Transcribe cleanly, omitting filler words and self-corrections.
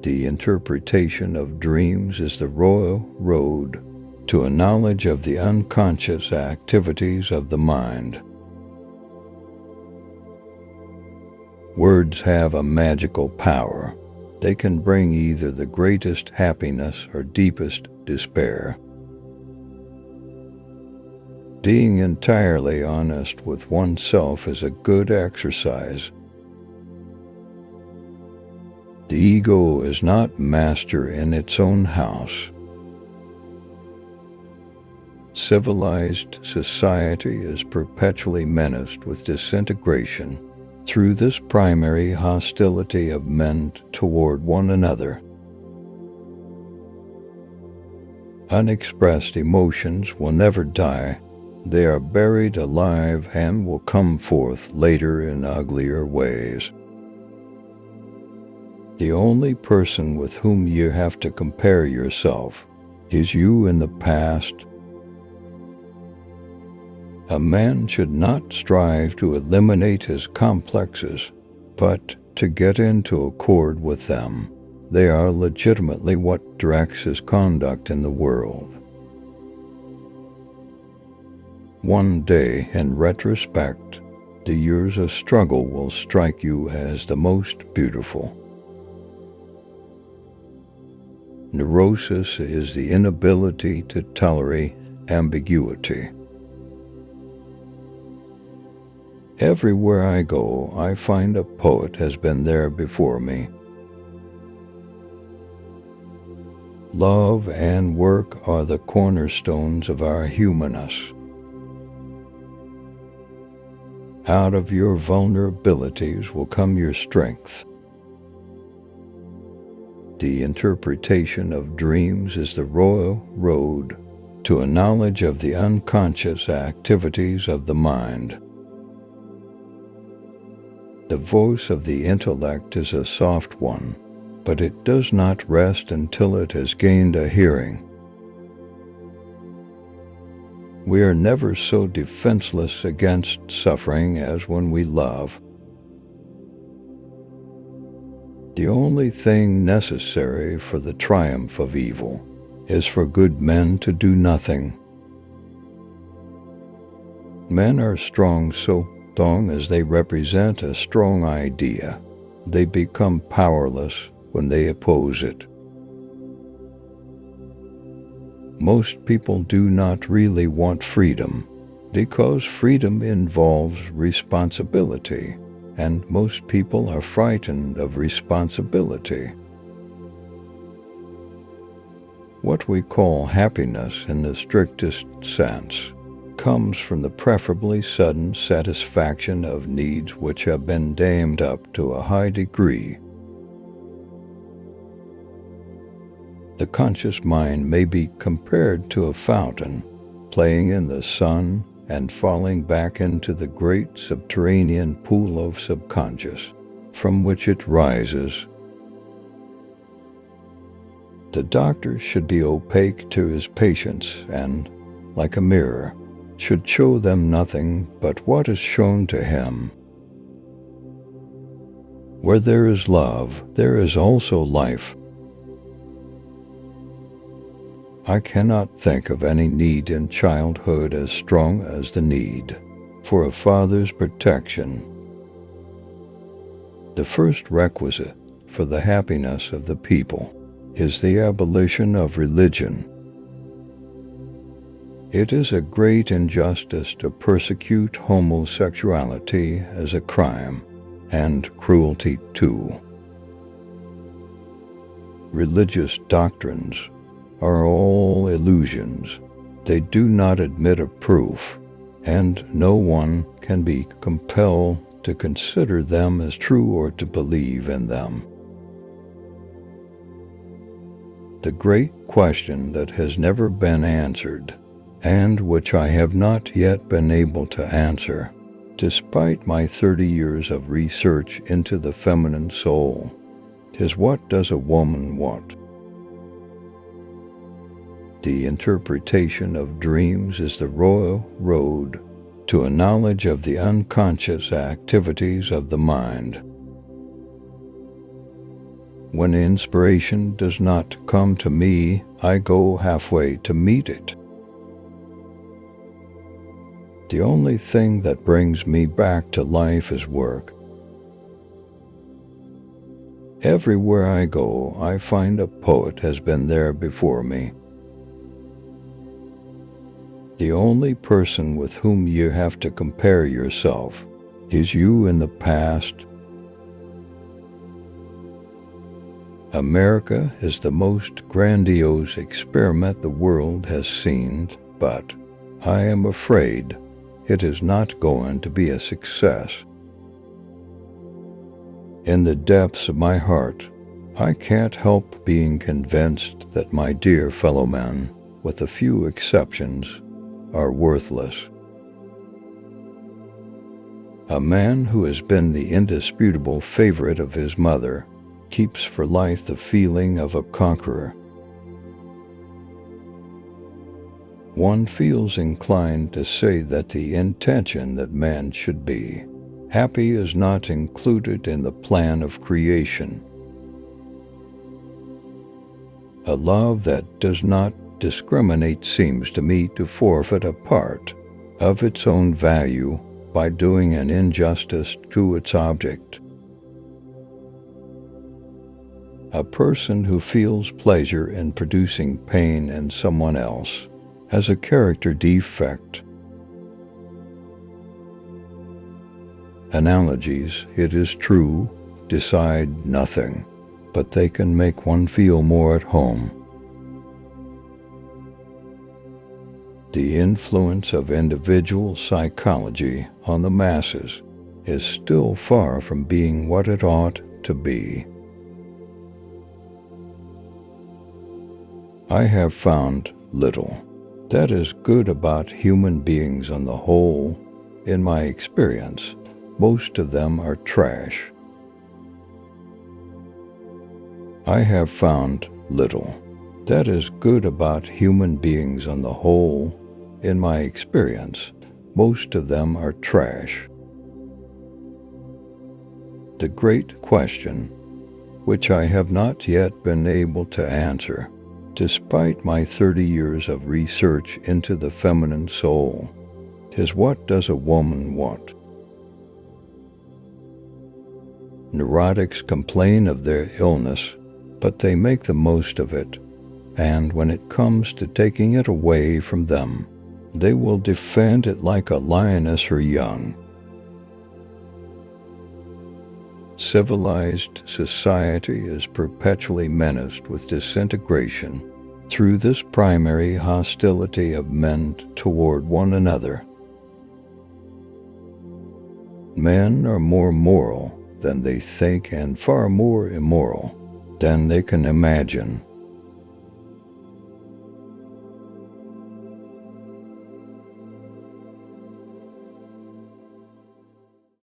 The interpretation of dreams is the royal road to a knowledge of the unconscious activities of the mind. Words have a magical power. They can bring either the greatest happiness or deepest despair. Being entirely honest with oneself is a good exercise. The ego is not master in its own house. Civilized society is perpetually menaced with disintegration through this primary hostility of men toward one another. Unexpressed emotions will never die. They are buried alive and will come forth later in uglier ways. The only person with whom you have to compare yourself is you in the past. A man should not strive to eliminate his complexes, but to get into accord with them. They are legitimately what directs his conduct in the world. One day, in retrospect, the years of struggle will strike you as the most beautiful. Neurosis is the inability to tolerate ambiguity. Everywhere I go, I find a poet has been there before me. Love and work are the cornerstones of our humanness. Out of your vulnerabilities will come your strength. The interpretation of dreams is the royal road to a knowledge of the unconscious activities of the mind. The voice of the intellect is a soft one, but it does not rest until it has gained a hearing. We are never so defenseless against suffering as when we love. The only thing necessary for the triumph of evil is for good men to do nothing. Men are strong so long as they represent a strong idea. They become powerless when they oppose it. Most people do not really want freedom because freedom involves responsibility, and most people are frightened of responsibility. What we call happiness in the strictest sense comes from the preferably sudden satisfaction of needs which have been dammed up to a high degree. The conscious mind may be compared to a fountain playing in the sun and falling back into the great subterranean pool of subconscious from which it rises. The doctor should be opaque to his patients and, like a mirror, should show them nothing but what is shown to him. Where there is love, there is also life. I cannot think of any need in childhood as strong as the need for a father's protection. The first requisite for the happiness of the people is the abolition of religion. It is a great injustice to persecute homosexuality as a crime, and cruelty too. Religious doctrines are all illusions. They do not admit of proof, and no one can be compelled to consider them as true or to believe in them. The great question that has never been answered, and which I have not yet been able to answer, despite my 30 years of research into the feminine soul, is what does a woman want? The interpretation of dreams is the royal road to a knowledge of the unconscious activities of the mind. When inspiration does not come to me, I go halfway to meet it. The only thing that brings me back to life is work. Everywhere I go, I find a poet has been there before me. The only person with whom you have to compare yourself is you in the past. America is the most grandiose experiment the world has seen, but I am afraid it is not going to be a success. In the depths of my heart, I can't help being convinced that my dear fellow men, with a few exceptions, are worthless. A man who has been the indisputable favorite of his mother keeps for life the feeling of a conqueror. One feels inclined to say that the intention that man should be happy is not included in the plan of creation. A love that does not discriminate seems to me to forfeit a part of its own value by doing an injustice to its object. A person who feels pleasure in producing pain in someone else has a character defect. Analogies, it is true, decide nothing, but they can make one feel more at home. The influence of individual psychology on the masses is still far from being what it ought to be. I have found little that is good about human beings on the whole. In my experience, most of them are trash. I have found little that is good about human beings on the whole. In my experience, most of them are trash. The great question, which I have not yet been able to answer, despite my 30 years of research into the feminine soul, is what does a woman want? Neurotics complain of their illness, but they make the most of it, and when it comes to taking it away from them, they will defend it like a lioness her young. Civilized society is perpetually menaced with disintegration through this primary hostility of men toward one another. Men are more moral than they think and far more immoral than they can imagine.